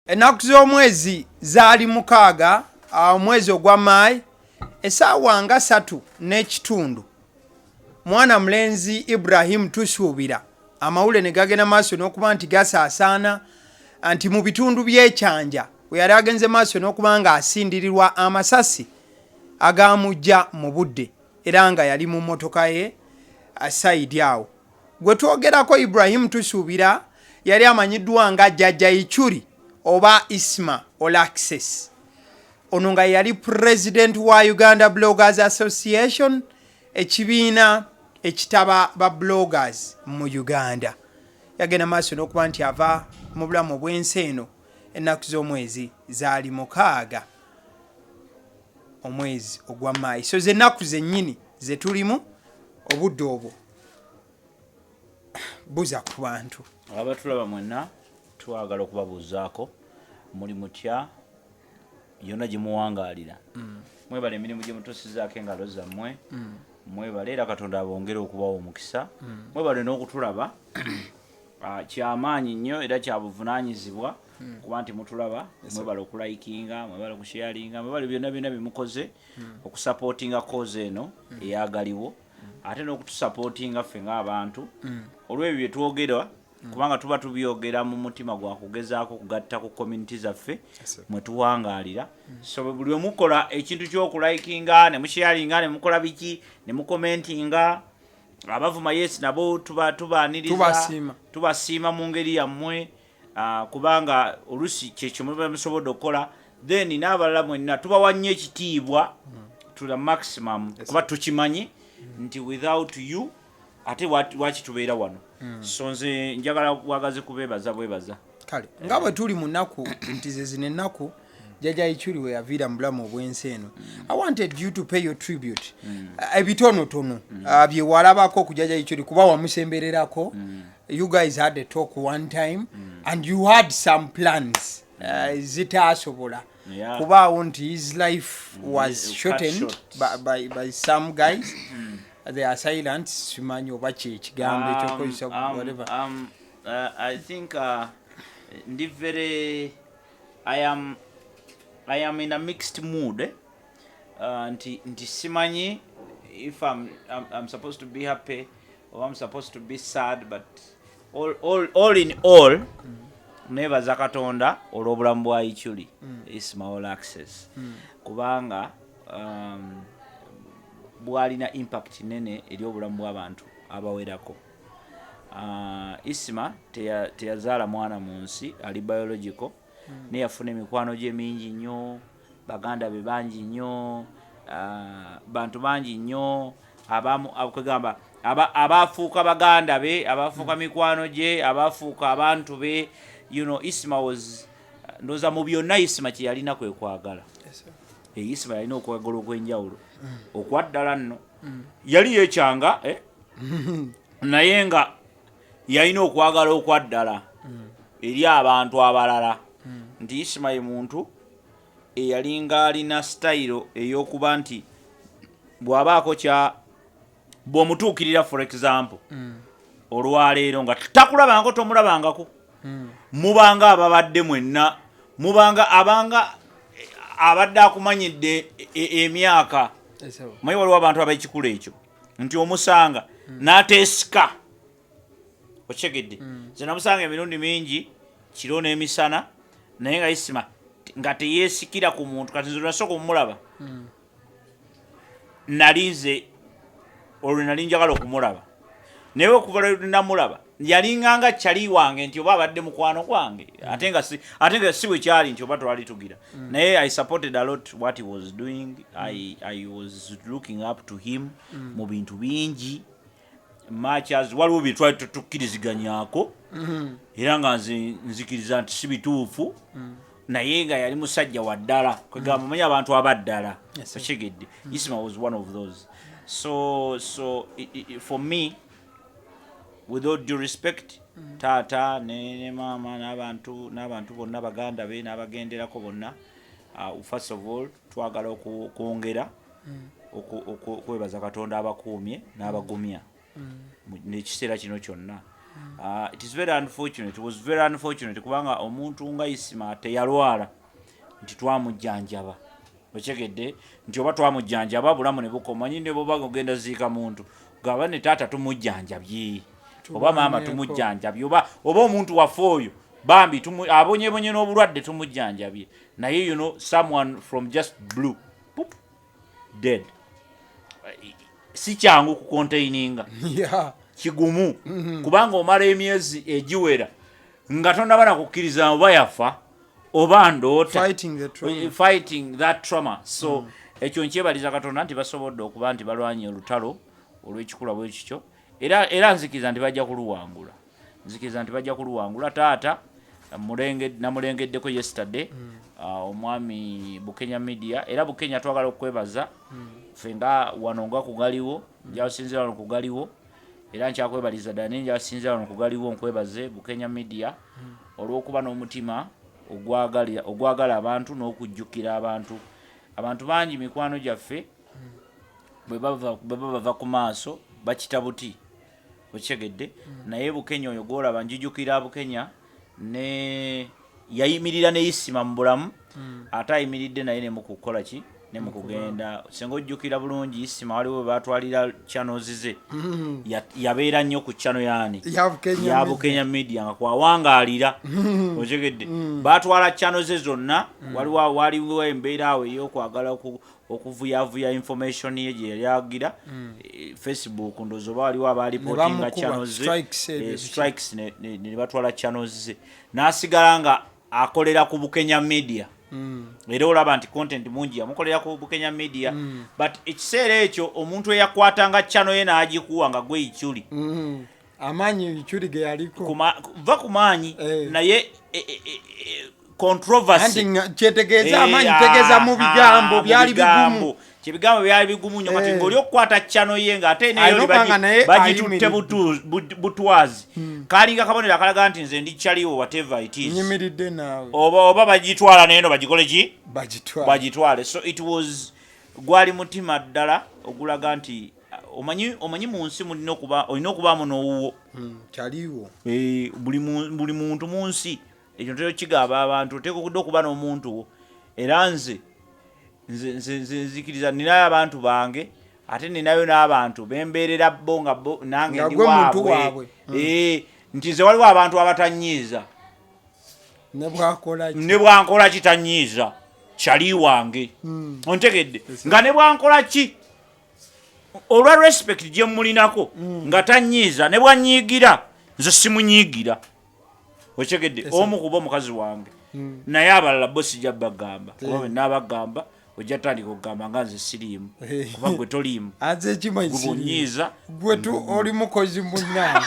Ennaku z'omwezi zaali mukaaga omwezi ogwa Maayi essaawa nga 3:30 mwana mulenzi Ibrahim tusuubira amawulire ne gagenda maaso n'okuba nti gasaasaana nti mu bitundu by'ekyanja we yali agenze maaso n'okuba nga asindirirwa amasasi agaamujja mu budde era nga yali mu mmotoka ye asayidi awo. Gwe twogerako Ibrahim tusuubira yali amanyiddwa nga Jaja Ichuli oba Isma All Access. Ono nga yali president wa Uganda Bloggers Association, ekibiina ekitaba ba bloggers mu Uganda. Yagenda maaso n'okuba nti ava mu bulamu obw'ensi eno ennaku z'omwezi zaali mukaaga omwezi ogwa Maayi. So ze nnaku zennyini ze tulimu obudde obwo buza ku bantu. Abatulaba mwenna twagala okubabuuzaako muli mutya yonna gye muwangaalira. Mwebale emirimu gye mutuusizaako engalo zammwe. Mwebale era Katonda abongere okubawa omukisa. Mwebale n'okutulaba kyamaanyi nnyo era kya buvunaanyizibwa kuba nti mutulaba. Mwebale okulayikinga, mwebale okusharinga, mwebale byonna byonna bye mukoze okusapootinga koze eno eyagaliwo ate n'okutusapootinga ffe ng'abantu olw'ebyo bye twogera kubanga tuba tubyogera mu mutima gwa kugezaako kugatta ku community zaffe mwe tuwangaalira. So buli we mukola ekintu ky'okulayikinga ne musharinga ne mukola biki ne mukomentinga abavuma yes nabo tubaaniriza tubasiima mu ngeri yammwe kubanga olusi kyekyo muba musobodde okukola then n'abalala mwenna tubawa nnyo ekitiibwa to the maximum kuba tukimanyi nti without you ate waki tubeera wano. So nze njagala wagaze kubeebaza bwebaza kale nga bwe tuli mu nnaku nti ze zino ennaku Jaja Ichuli we yaviira mu bulamu obw'ensi eno. I wanted you to pay your tribute ebitonotono bye walabako ku Jaja Ichuli kuba wamusembererako. You guys had a talk one time and you had some plans zitaasobola kubaawo nti his life was shortened by some guys. They are silent. Simanyi oba kyekigambo ekyokozesa whatever. I think I am in a mixed mood. Nti simanyi if I'm supposed to be happy or I'm supposed to be sad, but all in all nebaza Katonda olw'obulamu bwa Ichuli Isma All Access kubanga bwalina impact nene eri obulamu bw'abantu abawerako. Isma teyazaala mwana mu nsi ali biological naye yafuna emikwano gye mingi nnyo, baganda be bangi nnyo, bantu bangi nnyo abakugamba abafuuka baganda be, abafuuka mikwano gye, abafuuka abantu be. You know, Isma was ndoza mu byonna Isma kye yalina kwe kwagala. Isma yalina okwagala okwenjawulo okwaddala nno yali yekyanga naye nga yalina okwagala okwaddala eri abantu abalala. Nti Isma ye muntu eyalinga alina style ey'okuba nti bw'abaako bw'omutuukirira for example olwaleero nga takulabangako tomulabangako mubanga ababadde mwenna mubanga abadde akumanyidde emyaka mayi waliwo abantu ab'ekikulu ekyo nti omusanga n'ateesika okyegedde. Nze namusanga emirundi mingi kiro n'emisana naye nga Isma nga teyeesikira ku muntu kati nze nasooka okumulaba nalinze olwo nali njagala okumulaba naye okuva lwe namulaba yalinganga kyali wange nti oba abadde mukwano gwange ate nga si bwe kyali nti oba twali tugira naye I supported a lot what he was doing. I was looking up to him mu bintu bingi much as waliwo bye twali tukkiriziganyako era nga nzikiriza nti si bituufu naye nga yali musajja wa ddala kwegamba manyi abantu abaddala okyegedde. Isma was one of those. So for me, with all due respect, tata ne mama n'abantu bonna baganda be n'abagenderako bonna, first of all twagala okwongera okwebaza Katonda abakuumye n'abagumya n'ekiseera kino kyonna It is very unfortunate. It was very unfortunate kubanga omuntu nga Isima teyalwala nti twamujjanjaba. Okyegedde nti oba twamujjanjaba bulamu ne bukoma nyine boba ogenda ziika muntu gaba ne taata tumujjanjabye oba maama tumujjanjabye oba omuntu waffe oyo bambi abonyebonye n'obulwadde tumujjanjabye naye you know someone from just blue poop dead. Si kyangu ku containinga kigumu kubanga omala emyezi egiwera nga tonnabana kukkiriza oba yafa oba ndoota fighting that trauma. So ekyo nkyebaliza Katonda nti basobodde okuba nti balwanye olutalo olw'ekikula bwe kikyo era nzikiriza nti bajja kuluwangula. Taata namulengeddeko yesterday omwami Bukenya Media era Bukenya twagala okwebaza ffe nga wano nga kugaliwo njasinzira wano kugaliwo era nkyakwebaliza ddala naye njasinzira wano kugaliwo nkwebaze Bukenya Media olw'okuba n'omutima ogwagala abantu n'okujjukira abantu bangi mikwano gyaffe bwe bava ku maaso bakita buti okyegedde naye Bukenya oyo gwolaba njijukira Bukenya ne yayimirira ne Isima mu bulamu ate ayimiridde naye ne mukukola ki ne mukugenda senga ojjukira bulungi Isima waliwo batwalira channels ze yabeera nnyo ku channel yani ya Bukenya Media nga kwawangaalira okyegedde batwala channels ze zonna waliwo embeera awo ey'okwagala okuvuyavuya information ye gye yagira Facebook ndozo waliwo abalipotinga channels ze strikes ne batwala channels ze nasigala nga akolera ku Bukenya Media. Era olaba nti content mungi yamukolera ku Bukenya Media but ekiseera ekyo omuntu eyakwatanga channel ye n'agikuwa nga gwe Ichuli amanyi Ichuli ge yaliko va kumanyi naye controversy kyetegeeza amanyi tegeeza mu bigambo byali bigumu kibigambo byali bigumu nnyo kati ng'oli okukwata channel ye ng'ate neyo bagitutte butwazi kalinga kabonero akalaga nti nze ndi Chaliwo whatever it is nyimiridde naawe oba bagitwala neno bagikole ki bagitwale. So it was gwali mutima ddala ogulaga nti omanyi mu nsi olina okubaamu n'owuwo Chaliwo buli muntu mu nsi ekyo ntero kigamba abantu oteeka okudde okuba n'omuntu era nze nzikiriza ninayo abantu bange ate ninayo n'abantu bembeerera bo nga nange ndi waabwe nti nze waliwo abantu abatanyiiza ne bwankola kitanyiiza kyali wange ontegedde nga ne bwankola ki olwa respect gye mulinako nga tanyiiza ne bwanyiigira nze simunyiigira okyegedde omu kuba omukazi wange naye abalala bo sijja bagamba kuba bwe naabagamba ojja tandika okugamba nga nze siriimu kuba gwe toliimu aze ekimanyi gubunyiiza gwe oli mukozi munnange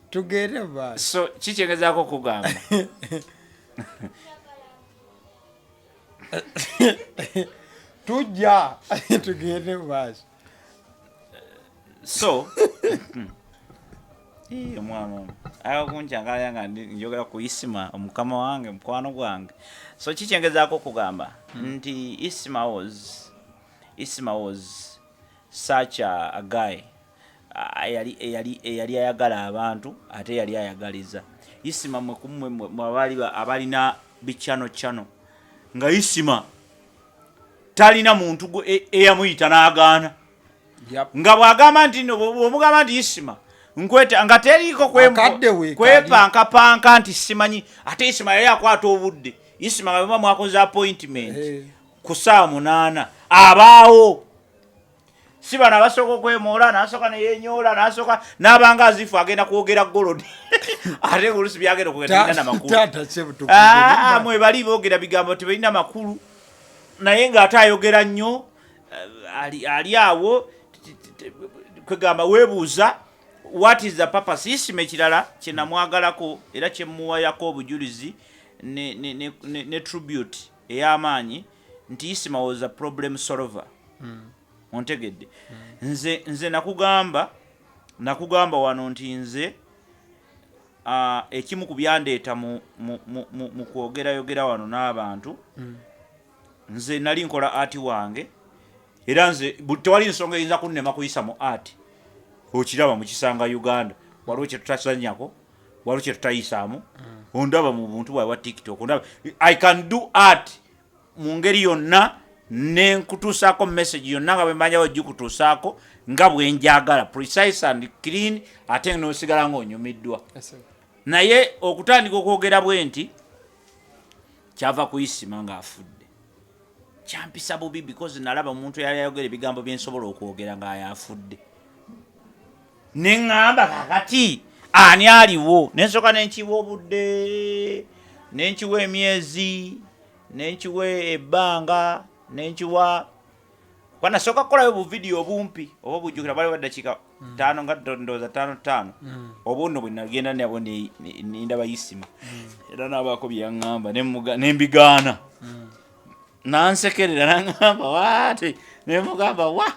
tugende baasi so kikyengezaako okugamba tujja tugende baasi so omwana ayakunkyangala nga njogera ku Isima omukama wange mukwano gwange so kikyengezaako okugamba nti Isima was such a guy eyali ayagala abantu ate yali ayagaliza Isima abalina bichano nga Isima talina muntu eyamuyita n'agaana nga bw'agamba nti omugamba nti Isima nkweta nga teriiko kwepankapanka nti simanyi ate Isima yali akwata obudde Isima nga bwe mwakoze appointment ku saa 8 abaawo si bana basooka okwemoola n'asooka neyenyoola n'asooka n'abanga azifu agenda kwogera golodi ate oluusi byagenda kwogera na makulu mwe bali boogera bigambo tebalina makulu naye ng'ate ayogera nnyo ali awo kwegamba weebuuza what is the purpose. Isima ekirala kye namwagalako era kye muwayako obujulizi ne tribute ey'amaanyi nti Isima was a problem solver. Ontegedde nze nakugamba wano nti nze ekimu ku byandeeta mu kwogerayogera wano n'abantu nze nali nkola art wange era nze tewali nsonga eyinza kunnema kuyisa mu art okiraba mukisanga Uganda waliwo kye tutasanyako waliwo kye tutayisaamu ondaba mu buntu bwawe wa TikTok ondaba I can do art mu ngeri yonna nenkutuusaako message yonna nga bwemanya wagikutuusaako nga bwe njagala precise and clean ate n'osigala ng'onyumiddwa naye okutandika okwogera bwe nti kyava kuyisima ng'afudde kyampisa bubi because nalaba omuntu yali ayogera ebigambo byensobola okwogera ng'ayafudde neŋŋamba kakati ani aliwo nensooka nenkiwa obudde nenkiwa emyezi nenkiwa ebbanga nenkiwa kwanasooka kukolayo buvidiyo obumpi oba bujjukira bali baddakiika 5 nga ndowooza 5 obuno bwe nagenda nabo nindaba yisima era nabaako byeyaŋŋamba nembigaana nansekerera naŋŋamba waate nemugamba wa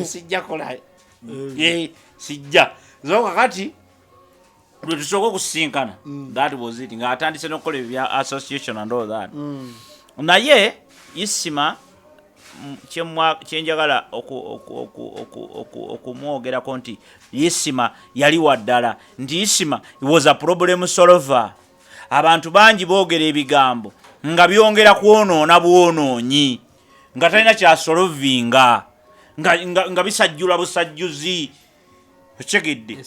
sijja kola sijja so kakati lwe tusooka okusisinkana that was it ng'atandise n'okukola ebya association and all that naye isima kyenjagala okumwogerako nti isima yali waddala nti isima was a problem solver abantu bangi boogera ebigambo nga byongera kwonoona bwonoonyi nga talina kyasolovinga nga bisajjula busajjuzi okyegedde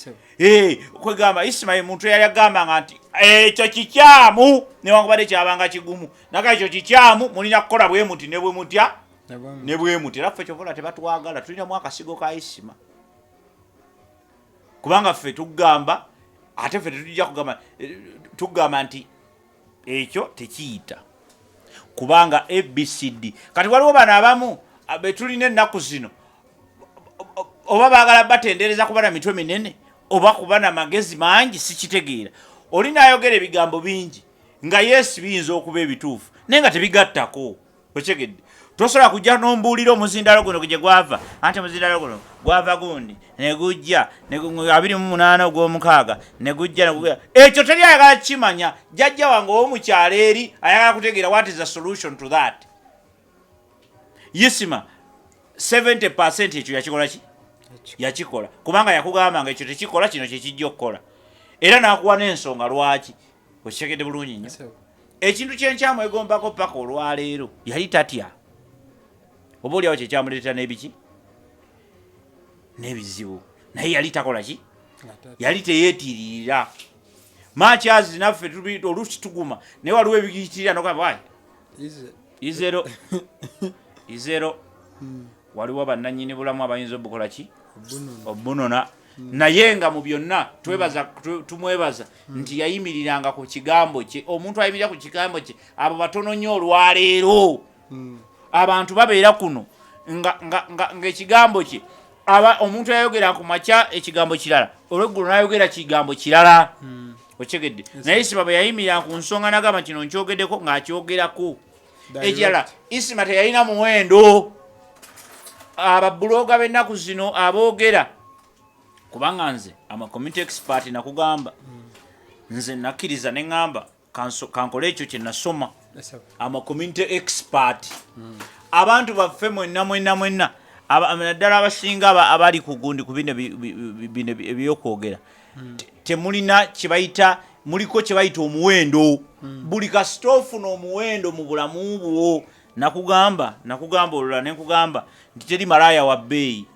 kwegamba isima ye muntu yali agambanga nti ekyo kikyamu newankubadde kyabanga kigumu naga ekyo kikyamu mulina kukola bwe muti ne bwe mutya ne bwe muti era ffe kyovola tebatwagala tulinamu akasigo ka isima kubanga ffe tugamba ate ffe tetujja tugamba nti ekyo tekiyita kubanga ABCD kati waliwo bano abamu betulina ennaku zino oba baagala batendereza kuba na mitwe minene oba kuba na magezi mangi sikitegeera oli naayogera ebigambo bingi nga yes biyinza okuba ebituufu naye nga tebigattako okyegedde tosobola kujja n'ombuulira omuzindalo guno gye gwava anti omuzindalo guno gwava gundi ne gujja 28 ogw'omukaaga ne gujja ekyo teri ayagala kimanya jjajja wange ow'omukyalo eri ayagala kutegeera what is the solution to that yisima 70% ekyo yakikola ki yakikola kubanga yakugamba nga ekyo tekikola kino kyekijja okukola era n'akuwa n'ensonga lwaki okitegedde bulungi nnyo ekintu kyenkyamwegombako paka olwaleero yali tatya oba oliawo kyekyamuleeta n'ebiki n'ebizibu naye yali takola ki yali teyeetiririra makyazi naffe oluusi tuguma naye waliwo ebigiyitirira nogamba wayi izero waliwo bannannyini bulamu abayinza obukola ki obunona naye nga mu byonna tumwebaza nti yayimiriranga ku kigambo kye omuntu ayimirira ku kigambo kye abo batono nnyo olwaleero abantu babeera kuno ng'ekigambo kye omuntu yayogera ku makya ekigambo kirala olweggulo n'ayogera kigambo kirala okyegedde naye isima bwe yayimirira ku nsonga nagamba kino nkyogeddeko ng'akyogerako ekirala isima teyalina muwendo ababuloga b'ennaku zino aboogera kubanga nze ama community expert nakugamba nze nakkiriza ne ŋŋamba kankole ekyo kye nasoma ama community expert abantu baffe mwenna naddala abasinga abali ku gundi ku bino ebyokwogera temulina kyebayita muliko kyebayita omuwendo buli kasita ofuna omuwendo mu bulamu bwo nakugamba olulala nenkugamba nti teri malaaya wa bbeeyi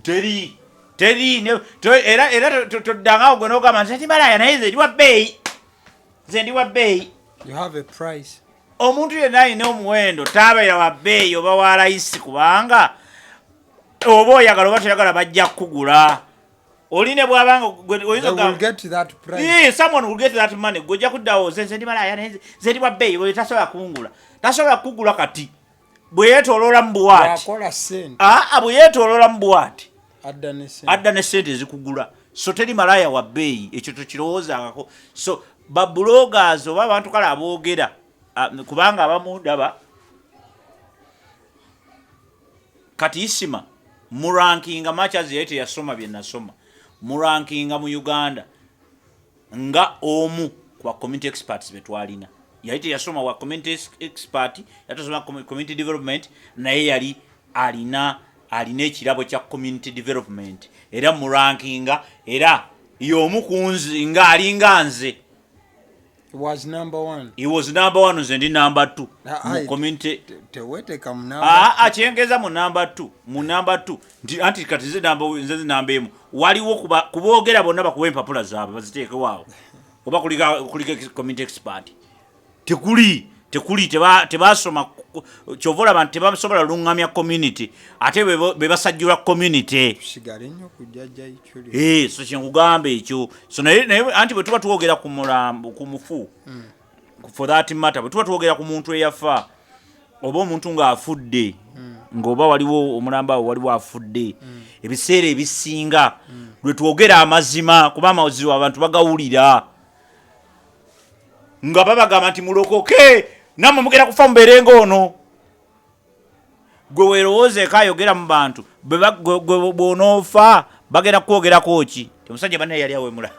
teri era toddangawo gwe n'ogamba nti teri malaaya naye nze ndi wa bbeeyi omuntu yenna alina omuwendo taabeera wa bbeeyi oba wa layisi kubanga oba oyagala oba toyagala bajja kukugula oli ne bwabanga someone will get that money gojja kuddawo nze ndi malaaya naye nze ndi wa bbeeyi oyo tasobola kukugula kati bwe yeetooloola mu buwaati bwe yeetooloola mu buwaati adda ne sente ezikugula so teri malaaya wa bbeeyi ekyo tokirowoozangako so babulogas oba abantu kale aboogera kubanga abamu ndaba kati isima murankinga machazi yaite yasoma bye nasoma murankinga mu Uganda nga omu kwa community experts betwalina yaite yasoma wa community expert yatasoma community development naye yali alina alina ekirabo kya community development era mu rankinga era y'omu kunzi nga alinga nze. He was number 1. He was number 1 nze ndi number 2 mu community. Teweteka mu number. Kyengeza mu number 2 mu number 2 anti kati nze number emu waliwo kuboogera bonna bakuwa empapula zaabwe baziteeke waawo oba kulika community expert tekuli tebasoma kyovola abantu tebasobola lungamya community ate bebasajjula community tusigale nnyo ku Jaja Ichuli. So kyenkugambe ekyo so naye anti bwe tuba tuwogera ku mulambo ku mufu for that matter bwe tuba tuwogera ku muntu eyafa oba omuntu ng'afudde ng'oba waliwo omulamba awo waliwo afudde ebiseera ebisinga lwe twogera amazima kuba amazima abantu bagawulira nga babagamba nti mulokoke namwe mugenda kufa mubeere ng'ono gwe weerowoozeeko ayogera mu bantu bw'onoofa bagenda kukwogerako ki omusajja banne yali awemula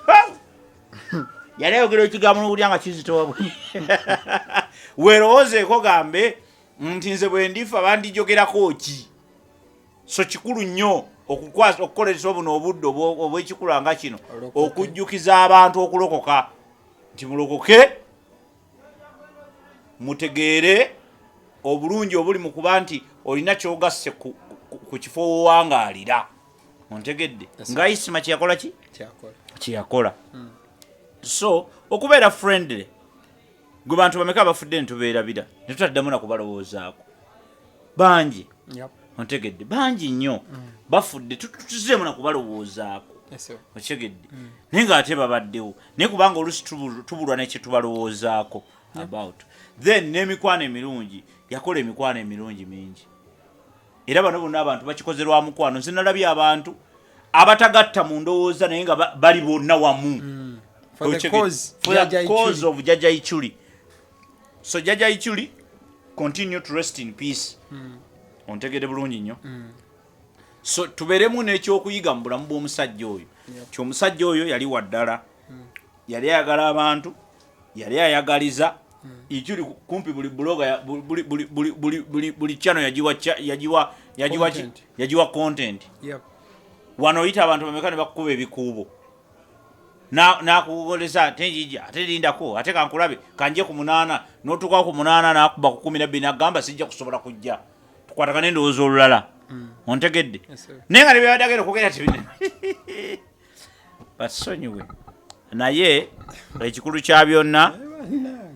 yali ayogera ekigambo n'owulya nga kizitowa bwe weerowoozeeko gambe nti nze bwe ndifa bandijogerako ki so kikulu nnyo okukoleresa obuno obudde obw'ekikulu nga kino okujjukiza abantu okulokoka nti mulokoke mutegeere obulungi obuli mu kuba nti olina kyogasse ku kifo wowangaalira ontegedde nga Isima kyeyakola ki kyeyakola so okubeera friendly gwe bantu bameka abafudde nitubeerabira netutaddamu nakubalowoozaako bangi ontegedde bangi nnyo bafudde tuzeemu nakubalowoozaako okigedde naye ng'ate babaddewo naye kubanga olusi tubulwa nekyetubalowoozaako about then n'emikwano emirungi yakola emikwano emirungi mingi era bano bonna abantu bakikozerwa mukwano nze nalabye abantu abatagatta mu ndowooza naye nga bali bonna wamu for the cause of Jaja Ichuli. So Jaja Ichuli continue to rest in peace. Ontegede bulungi nnyo. So tuberemu n'ekyokuyiga mu bulamu bw'omusajja oyo. Ky'omusajja oyo yali waddala. Yali ayagala abantu, yali ayagaliza. Ichuli kumpi buli bloga buli channel yajiwa content. Yep. Wano oyita abantu bameka ne bakuba ebikuubo. Nakugolesa tenjija ate lindako ate kankulabe kanje ku 8 n'otuka ku 8 nakuba ku 12 nagamba sijja kusobola kujja tukwataka n'endowooza olulala ontegedde nenga ne byadagera okugera tibine basonyiwe naye ekikulu kya byonna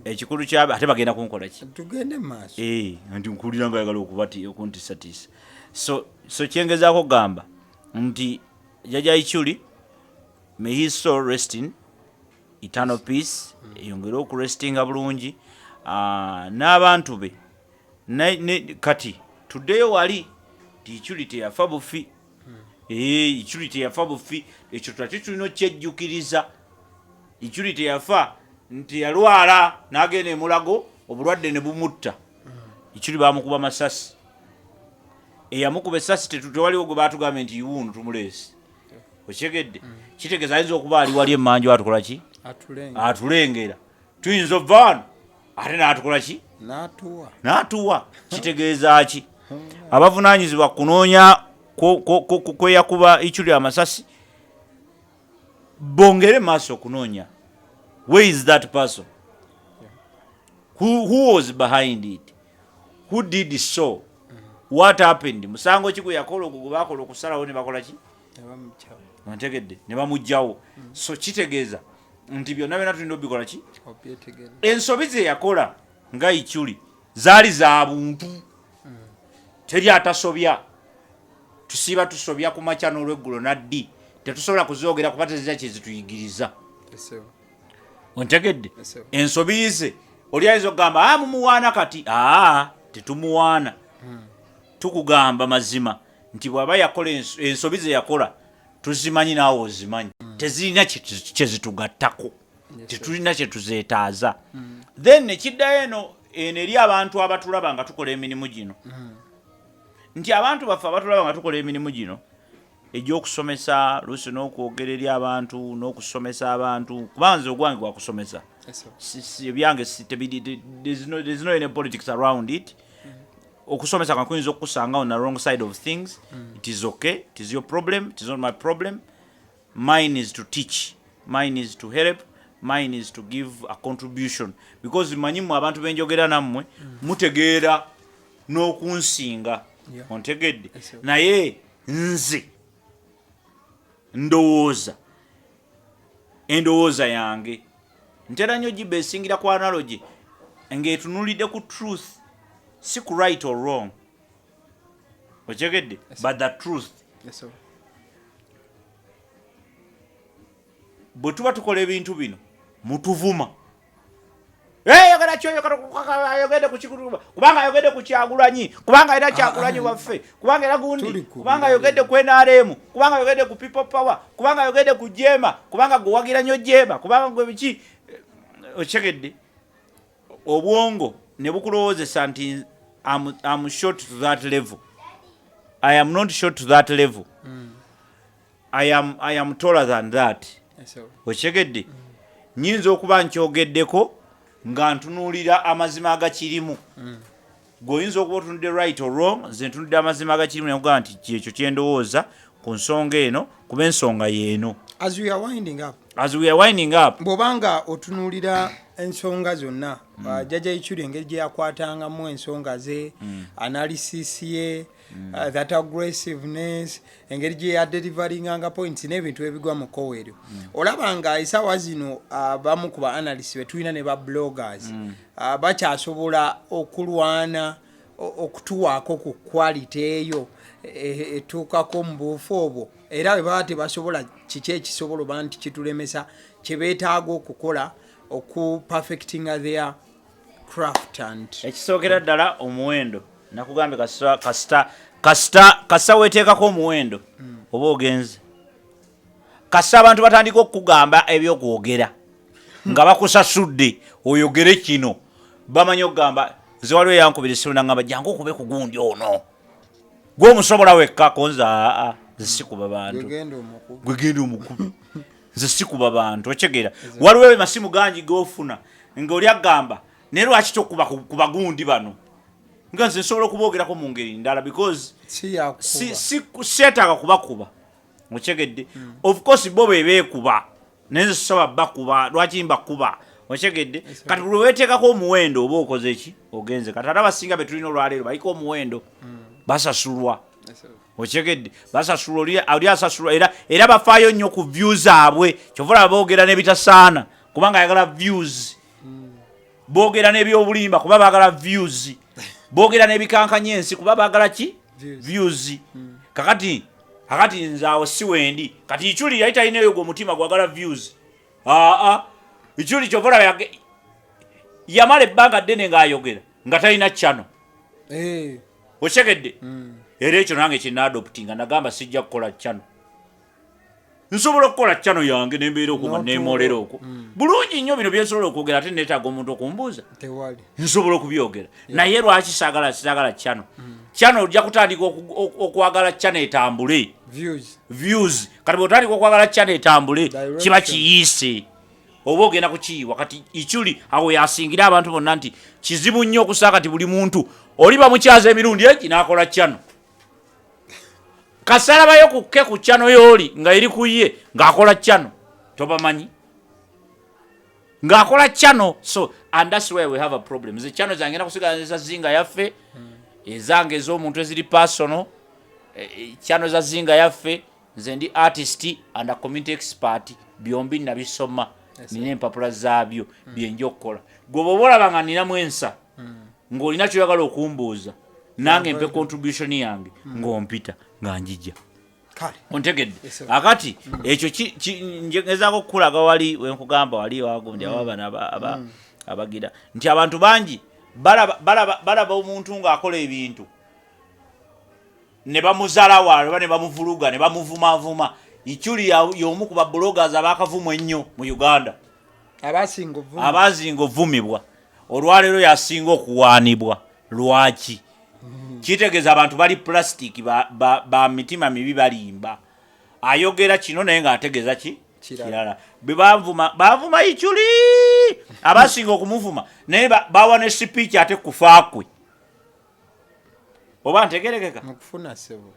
ekikulu kya ate bagenda kunkola ki tugende maaso nti nkulira nga yagala okubati okuntisatisa so kyengezaako gamba nti Jaja Ichuli may his soul rest in eternal peace yongere okurestinga bulungi n'abantu be kati tuddeyo wali Ichuli teyafa bufi Ichuli teyafa bufi ekyo twate tulina okyejjukiriza Ichuli teyafa nti yalwala n'agenda emulago obulwadde ne bumutta Ichuli baamukuba masasi eyamukuba essasi tewaliwo gwe baatugambye nti yiwuunu tumuleesi okyegedde kitegeeza ayinza okuba ali wali emmanju atukola ki atulengera tuyinza ovaano ate n'atukola ki n'atuwa kitegeeza ki abavunaanyizibwa kunoonya kweyakuba Ichuli amasasi bongere maaso okunoonya where is that person who was behind it who did so what happened musango ki gwe yakola ogwo baakola okusalawo ne bakola ki ontegedde ne bamugjawo so kitegeeza nti byonna byonna tulina obikola ki ensobi ze yakola nga Ichuli zaali za buntu teri atasobya tusiiba tusobya ku makya n'olweggulo naddi tetusobola kuzoogera kuba tezira kyezituyigiriza ontegedde ensobi ze oli ayinza okugamba mumuwaana kati tetumuwaana tukugamba mazima nti bw'aba yakola ensobi ze yakola tuzimanyi naawe ozimanyi tezirina kyezitugattako tetulina kyetuzeetaaza then nekiddayo eno eri abantu abatulaba nga tukola emirimu gino nti abantu baffe abatulaba nga tukola emirimu gino egy'okusomesa luusi n'okwogera eri abantu n'okusomesa abantu kubanga nze ogwange gwakusomesa ebyange there's no any politics around it okusomesa kakuyinza okusanga on the wrong side of things. It is okay, it is your problem, it is not my problem. Mine is to teach, mine is to help, mine is to give a contribution, because manyimu abantu benjogera nammwe mutegeera n'okunsinga ontegedde naye nze endowooza yange ntera nnyo gibeesingira ku analogy ng'etunulidde ku truth, si ku right or wrong, otegedde, but the truth. Bwe tuba tukola ebintu bino mutuvuma, yogera kyo yogedde ku kikulu, kubanga yogedde ku Kyagulanyi, kubanga era Kyagulanyi waffe, kubanga era gundi, kubanga yogedde ku NRM, kubanga yogedde ku People Power, kubanga yogedde ku Jema, kubanga guwagira nnyo Jema, kubanga gwe biki, otegedde. Obwongo ne bukulowoozesa nti I'm short to that level. I am not short to that level. I am taller than that. Otegedde. Nyinza okuba nkyogeddeko nga ntunuulira amazima agakirimu. Goyinza okuba otunudde right or wrong, nze ntunudde amazima agakirimu ne nkugamba nti kyekyo kyendowooza ku nsonga eno, kuba ensonga yeeno. As we are winding up, bw'obanga otunuulira ensonga zonna, Jaja Ichuli engeri gye yakwatangamu ensonga ze, analysis ye, that aggressiveness, engeri gye yadeliveringa points n'ebintu ebigwa mu kowero. Olabanga essaawa zino abamu ku ba analysts be tulina ne ba bloggers bakyasobola okulwana okutuwaako ku quality eyo etuukako mu buufu obwo, era bwe baba tebasobola kiki ekisobola oba nti kitulemesa kye beetaaga okukola perfecting their craft. And ekisookera ddala omuwendo, nakugambye kasita weeteekako omuwendo oba ogenze, kasita abantu batandika okukugamba ebyokwogera nga bakusasudde oyogere kino, bamanyi okugamba nze waliwo yankubira essimu nangamba jangu okube ku gundi ono gwe omusobola wekka konza nze sikuba bantu, gwe genda omukubi, nze sikuba bantu, okyegera. Waliwo emasimu gangi gofuna ng'oli agamba naye lwaki tokuba ku bagundi bano, nga nze nsobola okuboogerako mu ngeri ndala because seetaaga kubakuba, okyegedde. Of course bo beekuba naye nze sosoba bakuba, lwaki mbakuba, okyegedde. Kati buli weeteekako omuwendo oba okoze eki ogenze. Kati ate abasinga be tulina olwaleero baliko omuwendo basasulwa, okyegedde, basasulwa, oli asasulwa era bafaayo nnyo ku views zaabwe, kyova boogera n'ebitasaana kubanga ayagala views, boogera n'ebyobulimba kuba baagala views, boogera n'ebikankanya ensi kuba baagala ki views. kakati nze awo si wendi, kati Ichuli yali talina eyo gwe mutima gwagala views. Ichuli kyova yamala ebbanga ddene ng'ayogera nga talina channel, okyegedde. Era ekyo nange kinaadoptinga, nagamba sijja kukola channel, nsobola okukola channel yange nembeera okuma nemolera okwo bulungi nnyo. Bino byensobola okwogera ate neetaaga omuntu okumbuuza, nsobola okubyogera. Naye lwaki sitagala channel? Channel ojja kutandika okwagala channel etambule, views. Kati bw'otandika okwagala channel etambule kiba kiyiise, oba ogenda kukiyiwa. Kati Ichuli awo yasingira abantu bonna nti kizibu nnyo okusaa kati buli muntu oliba mukyaza emirundi egi n'akola channel. Kasalabayo kukke ku channel yooli nga eri ku ye ng'akola channel, tobamanyi ng'akola channel. So and that's where we have a problem. Ze channel zange na kusigala za zinga yaffe, ezange ez'omuntu eziri personal, channel za zinga yaffe, nze ndi artist and a community expert, byombi nabisoma, nina empapula zaabyo byenja okukola. Gwe bw'oba olaba nga ninamu ensa ng'olina kyoyagala okumbuuza, nange mpe contribution yange ng'ompita nga njijja, ontegedde. Akati ekyo ngezaako okukulaga wali wenkugamba wali wagundi ababana abagira nti abantu bangi balaba omuntu ng'akola ebintu ne bamuzala wala oba ne bamuvuluga ne bamuvumavuma. Ichuli y'omu ku bloggers abaakavumwa ennyo mu Uganda, abazinga ovumibwa. Olwaleero yasinga okuwaanibwa. Lwaki? Kitegeeza abantu bali plastic ba mitima mibi balimba. Ayogera kino naye ng'ategeeza kirala. Bwe bavuma Ichuli abasinga okumuvuma naye bawa ne speech ate kufaakwe. oba ntegerekeka mukufuna sebo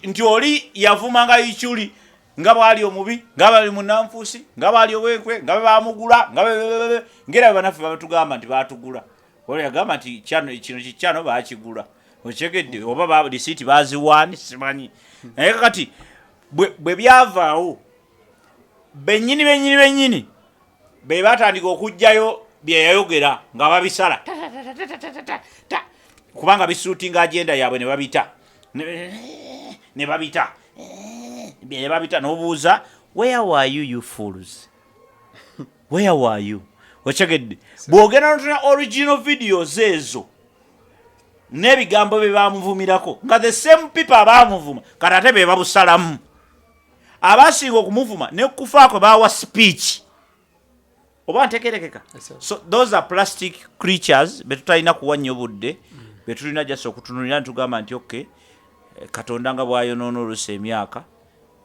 nti oli yavumanga Ichuli nga bwali omubi nga bali munanfuusi nga bali owenkwe nga bamugula ngera banaffe batugamba nti batugula oli yagamba nti kino kikyano bakigula okyegedde oba risiiti baziwaani simanyi naye kati bwe byavaawo bennyini be batandika okujjayo bye yayogera nga babisala kubanga bisuutinga agenda yaabwe ne babita n'obuuza where were you fools where were you okyegedde bw'ogenda notuna original videos ezo n'ebigambo bye bamuvumirako nga the same people abamuvuma kati ate be babusalamu abasinga okumuvuma nekufaako bawa speech oba ntekerekeka so those are plastic creatures betutalina kuwa nnyo budde betulina just okutunulira nitugamba nti okay Katonda nga bwayonoona oluusi emyaka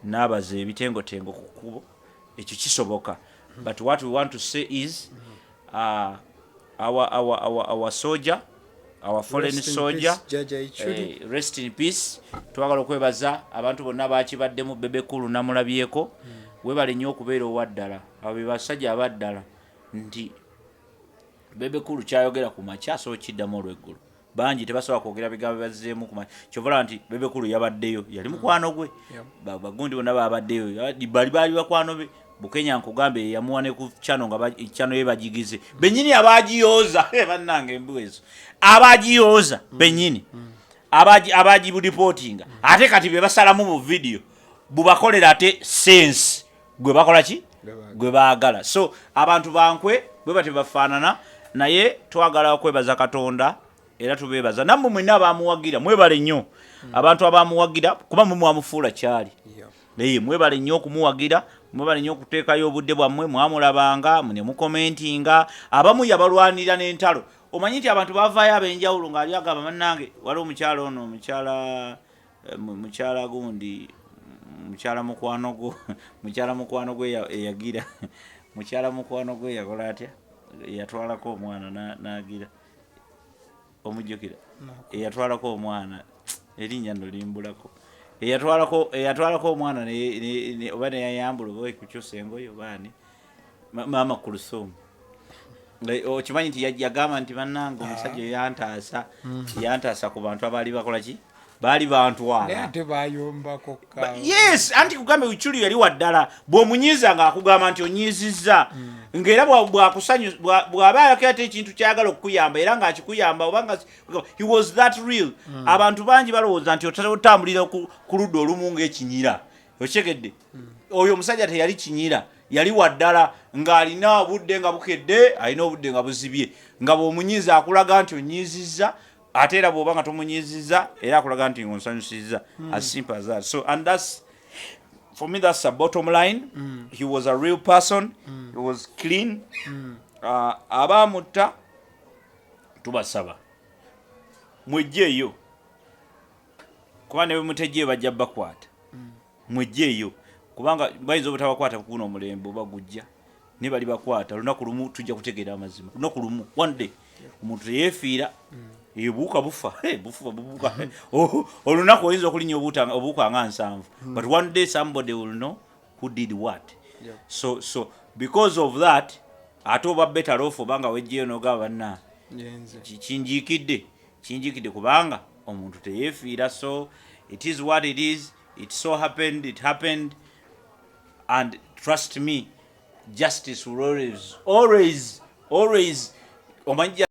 n'abaza ebitengotengo ku kkubo ekyo kisoboka but what we want to say is our soldier our fallen soldier Jaja Ichuli rest in peace twagala okwebaza abantu bonna bakibaddemu bebekulu namulabyeko webale nnyo okubeera owaddala abo be basajja abaddala nti bebekulu kyayogera ku makya so kiddamu olw'eggulu bangi tebasobola kwogera bigambo bazzeemu ku makya kyovala nti bebekulu yabaddeyo yali mukwano gwe bagundi bonna babaddeyo bali bakwano be Bukenya nkugambe yamuwa ne ku chano nga chano ye bajigize benyini abagiyooza bannange embuwezo abagiyooza benyini abaji bu reportinga ate kati be basalamu mu video bubakolera ate sense gwe bakola ki gwe baagala so abantu bankwe bwe bate bafaanana naye twagala okwebaza Katonda era tubebaza namwe mwina abamuwagira mwebale nnyo abantu abamuwagira kuba mwe mwamufuula kyali mwebale nnyo okumuwagira mwebale nnyo okuteekayo obudde bwammwe mwamulabanga ne mukomentinga abamu yabalwanira n'entalo omanyi nti abantu bavaayo ab'enjawulo ng'ali agamba bannange wali omukyala ono mukyala gundi mukyala mukwano gwe eyagira mukyala mukwano gwe yakola atya eyatwalako omwana n'agira omujjukira eyatwalako omwana erinnya nno limbulako eyatwalako omwana oba neyayambula oba ekukyusa engoye obaani maama Kulusumu okimanyi nti yagamba nti bannange omusajja yantaasa ku bantu abaali bakola ki baali bantwala yes anti kugambe Ichuli yali waddala bw'omunyiiza ng'akugamba nti onyiizizza ng'era bwakusanyu bw'aba ayakirate ekintu kyagala okukuyamba era ng'akikuyamba obanga he was that real abantu bangi balowooza nti otambulira ku ludda olumu ng'ekinyira okyegedde oyo omusajja teyali kinyira yali waddala ng'alina obudde nga bukedde alina obudde nga buzibye nga bw'omunyiiza akulaga nti onyiizizza ate era bw'oba nga tomunyiizizza era akulaga nti ng'onsanyusizza as simple as that so and that's for me that's a bottom line he was a real person he was clean abamutta tubasaba mwejjeeyo kuba ne bemutejjeeyo bajja bakwata mwejjeeyo kubanga bayinza obutabakwata kukuno omulembe oba gujja ne bali bakwata olunaku lumu tujja kutegeera amazima olunaku lumu one day omuntu teyeefiira ebuuka bufa bubuuka olunaku oyinza okulinya obuuka nga 7 but one day somebody will know who did what so because of that ate oba better off obanga wejjeeyo n'ogamba banna kinjiikidde kubanga omuntu teyeefiira so it is what it is it so happened it happened and trust me justice will always omanyi